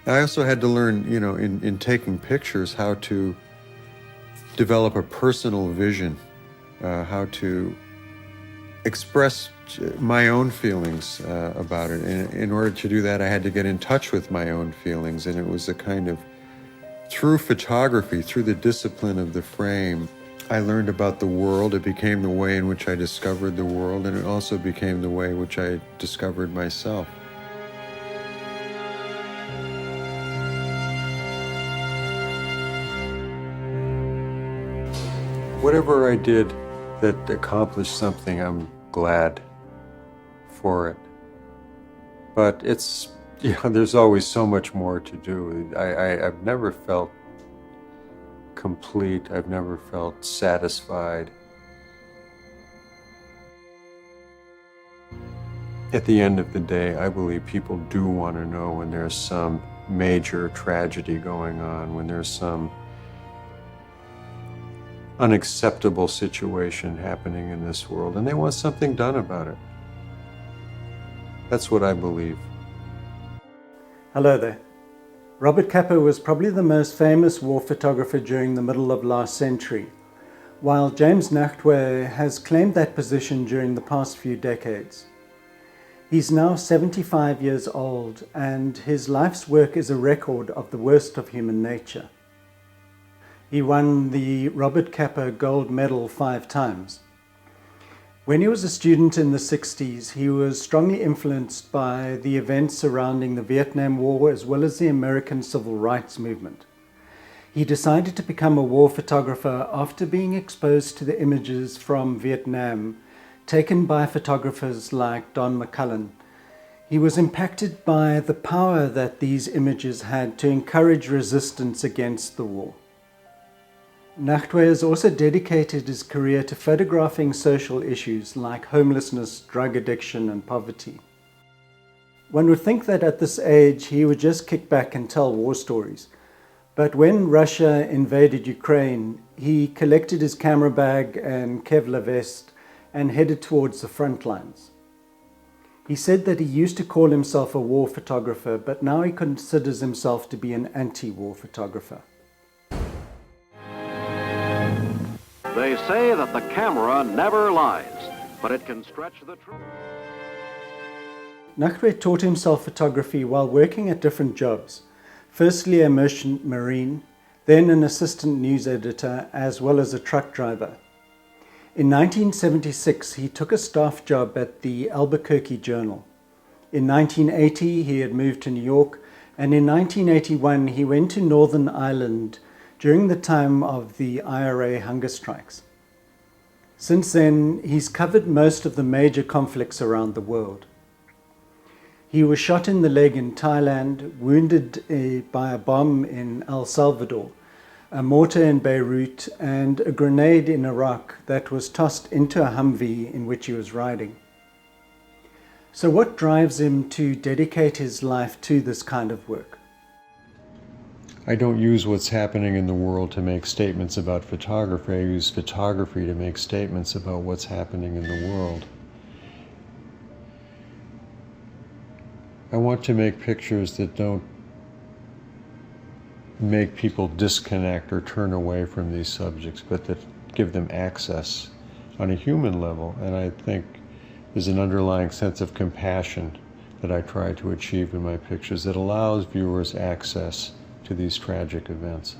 I also had to learn, in taking pictures, how to develop a personal vision, how to express my own feelings about it. And in order to do that, I had to get in touch with my own feelings. And it was a kind of, through photography, through the discipline of the frame, I learned about the world. It became the way in which I discovered the world, and it also became the way in which I discovered myself. Whatever I did that accomplished something, I'm glad for it. But it's, there's always so much more to do. I've never felt complete. I've never felt satisfied. At the end of the day, I believe people do want to know when there's some major tragedy going on, when there's some unacceptable situation happening in this world, and they want something done about it. That's what I believe. Hello there. Robert Capa was probably the most famous war photographer during the middle of last century, while James Nachtwey has claimed that position during the past few decades. He's now 75 years old, and his life's work is a record of the worst of human nature. He won the Robert Capa Gold Medal 5 times. When he was a student in the 60s, he was strongly influenced by the events surrounding the Vietnam War as well as the American Civil Rights Movement. He decided to become a war photographer after being exposed to the images from Vietnam taken by photographers like Don McCullin. He was impacted by the power that these images had to encourage resistance against the war. Nachtwey has also dedicated his career to photographing social issues like homelessness, drug addiction, and poverty. One would think that at this age he would just kick back and tell war stories. But when Russia invaded Ukraine, he collected his camera bag and Kevlar vest and headed towards the front lines. He said that he used to call himself a war photographer, but now he considers himself to be an anti-war photographer. They say that the camera never lies, but it can stretch the truth. Nachtwey taught himself photography while working at different jobs. Firstly a merchant marine, then an assistant news editor, as well as a truck driver. In 1976, he took a staff job at the Albuquerque Journal. In 1980, he had moved to New York, and in 1981, he went to Northern Ireland during the time of the IRA hunger strikes. Since then, he's covered most of the major conflicts around the world. He was shot in the leg in Thailand, wounded by a bomb in El Salvador, a mortar in Beirut, and a grenade in Iraq that was tossed into a Humvee in which he was riding. So what drives him to dedicate his life to this kind of work? I don't use what's happening in the world to make statements about photography. I use photography to make statements about what's happening in the world. I want to make pictures that don't make people disconnect or turn away from these subjects, but that give them access on a human level. And I think there's an underlying sense of compassion that I try to achieve in my pictures that allows viewers access to these tragic events.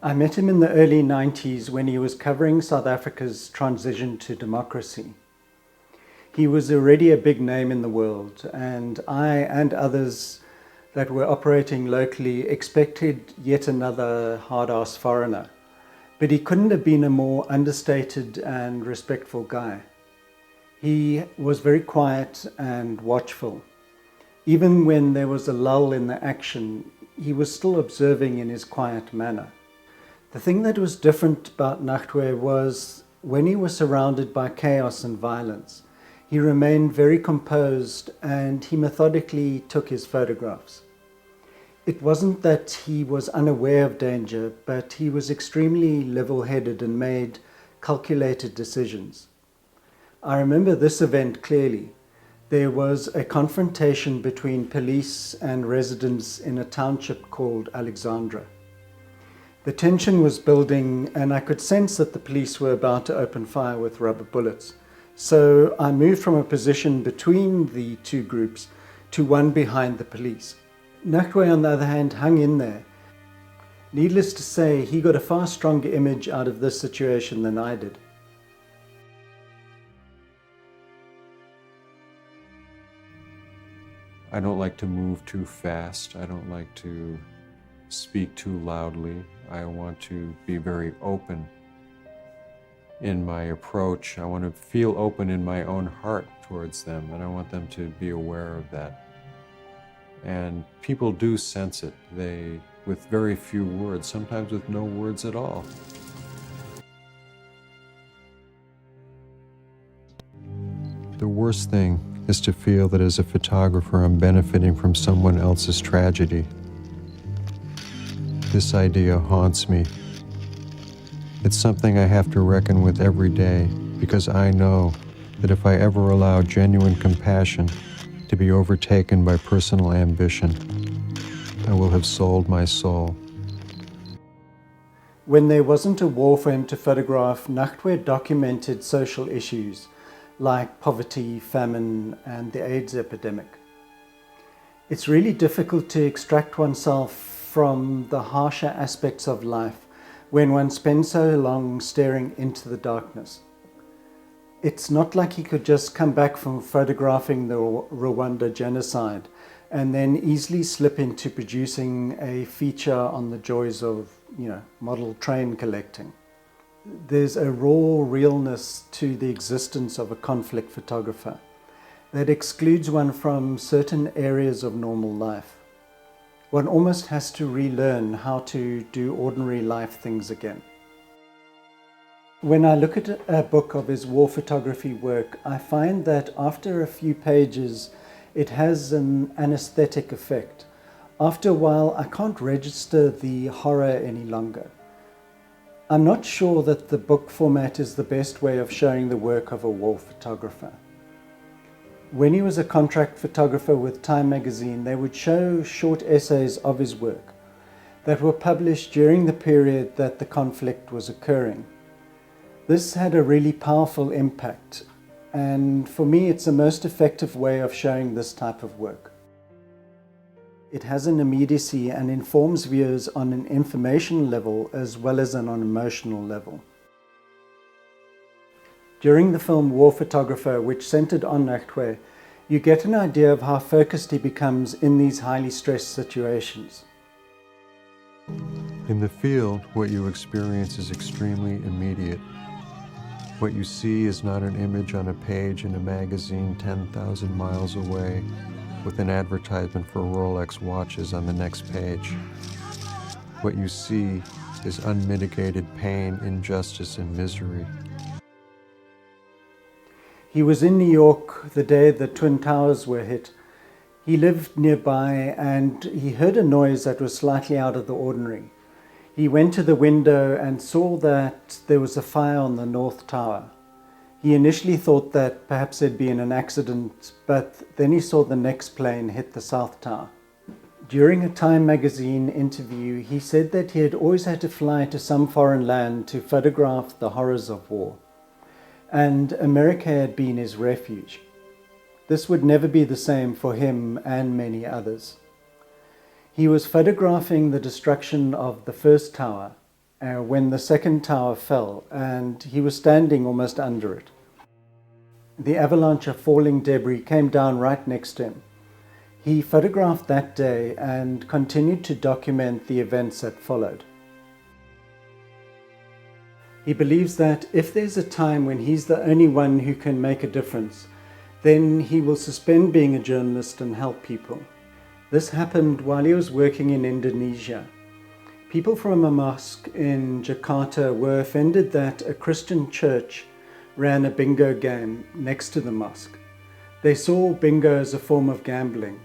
I met him in the early 90s when he was covering South Africa's transition to democracy. He was already a big name in the world, and I and others that were operating locally expected yet another hard-ass foreigner. But he couldn't have been a more understated and respectful guy. He was very quiet and watchful. Even when there was a lull in the action, he was still observing in his quiet manner. The thing that was different about Nachtwey was when he was surrounded by chaos and violence, he remained very composed and he methodically took his photographs. It wasn't that he was unaware of danger, but he was extremely level-headed and made calculated decisions. I remember this event clearly. There was a confrontation between police and residents in a township called Alexandra. The tension was building, and I could sense that the police were about to open fire with rubber bullets. So I moved from a position between the two groups to one behind the police. Nachtwey, on the other hand, hung in there. Needless to say, he got a far stronger image out of this situation than I did. I don't like to move too fast. I don't like to speak too loudly. I want to be very open in my approach. I want to feel open in my own heart towards them, and I want them to be aware of that. And people do sense it. They, with very few words, sometimes with no words at all. The worst thing is to feel that as a photographer I'm benefiting from someone else's tragedy. This idea haunts me. It's something I have to reckon with every day, because I know that if I ever allow genuine compassion to be overtaken by personal ambition, I will have sold my soul. When there wasn't a war for him to photograph, Nachtwey documented social issues like poverty, famine, and the AIDS epidemic. It's really difficult to extract oneself from the harsher aspects of life when one spends so long staring into the darkness. It's not like he could just come back from photographing the Rwanda genocide and then easily slip into producing a feature on the joys of, model train collecting. There's a raw realness to the existence of a conflict photographer that excludes one from certain areas of normal life. One almost has to relearn how to do ordinary life things again. When I look at a book of his war photography work, I find that after a few pages, it has an anesthetic effect. After a while, I can't register the horror any longer. I'm not sure that the book format is the best way of showing the work of a war photographer. When he was a contract photographer with Time magazine, they would show short essays of his work that were published during the period that the conflict was occurring. This had a really powerful impact, and for me it's the most effective way of showing this type of work. It has an immediacy and informs viewers on an information level as well as on an emotional level. During the film War Photographer, which centered on Nachtwey, you get an idea of how focused he becomes in these highly stressed situations. In the field, what you experience is extremely immediate. What you see is not an image on a page in a magazine 10,000 miles away with an advertisement for Rolex watches on the next page. What you see is unmitigated pain, injustice, and misery. He was in New York the day the Twin Towers were hit. He lived nearby and he heard a noise that was slightly out of the ordinary. He went to the window and saw that there was a fire on the North Tower. He initially thought that perhaps there'd been an accident, but then he saw the next plane hit the South Tower. During a Time magazine interview, he said that he had always had to fly to some foreign land to photograph the horrors of war, and America had been his refuge. This would never be the same for him and many others. He was photographing the destruction of the first tower when the second tower fell, and he was standing almost under it. The avalanche of falling debris came down right next to him. He photographed that day and continued to document the events that followed. He believes that if there's a time when he's the only one who can make a difference, then he will suspend being a journalist and help people. This happened while he was working in Indonesia. People from a mosque in Jakarta were offended that a Christian church ran a bingo game next to the mosque. They saw bingo as a form of gambling.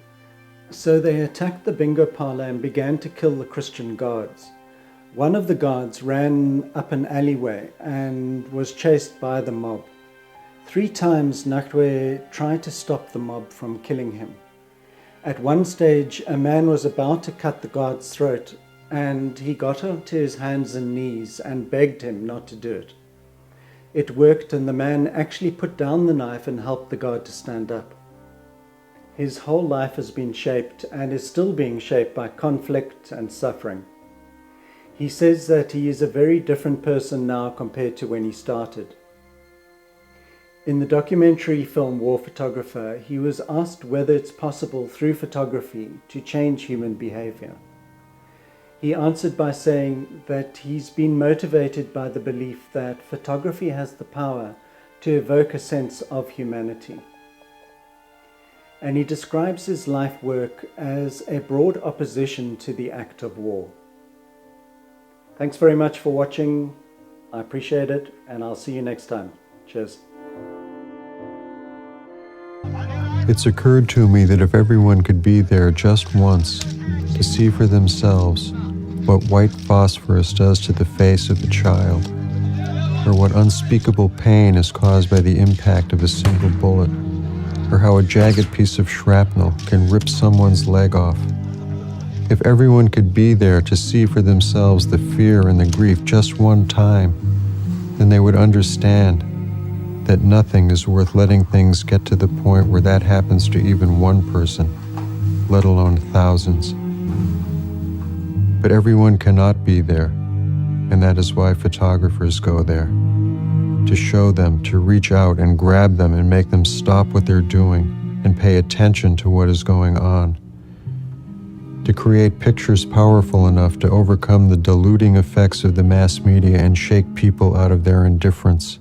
So they attacked the bingo parlor and began to kill the Christian guards. One of the guards ran up an alleyway and was chased by the mob. 3 times Nachtwey tried to stop the mob from killing him. At one stage, a man was about to cut the guard's throat, and he got onto his hands and knees and begged him not to do it. It worked, and the man actually put down the knife and helped the guard to stand up. His whole life has been shaped and is still being shaped by conflict and suffering. He says that he is a very different person now compared to when he started. In the documentary film War Photographer, he was asked whether it's possible through photography to change human behavior. He answered by saying that he's been motivated by the belief that photography has the power to evoke a sense of humanity. And he describes his life work as a broad opposition to the act of war. Thanks very much for watching. I appreciate it, and I'll see you next time. Cheers. It's occurred to me that if everyone could be there just once to see for themselves what white phosphorus does to the face of a child, or what unspeakable pain is caused by the impact of a single bullet, or how a jagged piece of shrapnel can rip someone's leg off. If everyone could be there to see for themselves the fear and the grief just one time, then they would understand that nothing is worth letting things get to the point where that happens to even one person, let alone thousands. But everyone cannot be there, and that is why photographers go there, to show them, to reach out and grab them and make them stop what they're doing and pay attention to what is going on, to create pictures powerful enough to overcome the diluting effects of the mass media and shake people out of their indifference,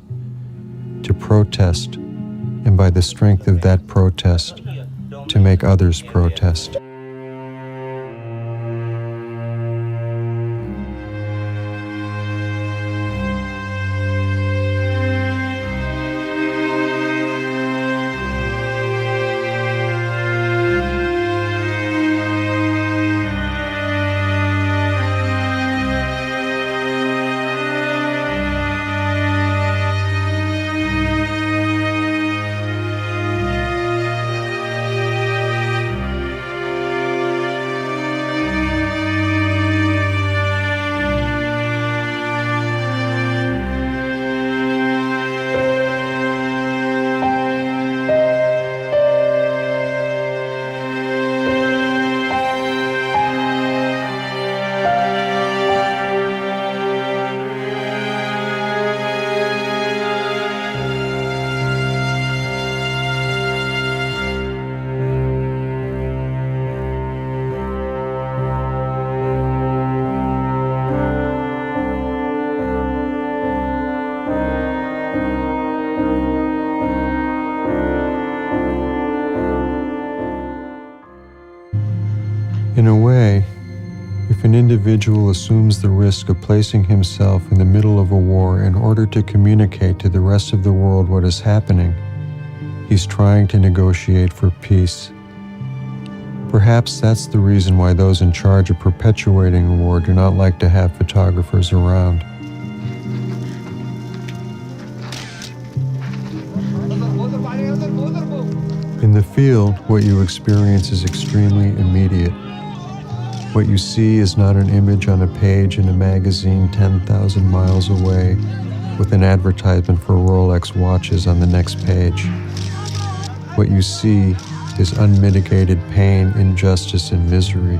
to protest, and by the strength of that protest, to make others protest. In a way, if an individual assumes the risk of placing himself in the middle of a war in order to communicate to the rest of the world what is happening, he's trying to negotiate for peace. Perhaps that's the reason why those in charge of perpetuating a war do not like to have photographers around. In the field, what you experience is extremely immediate. What you see is not an image on a page in a magazine 10,000 miles away with an advertisement for Rolex watches on the next page. What you see is unmitigated pain, injustice, and misery.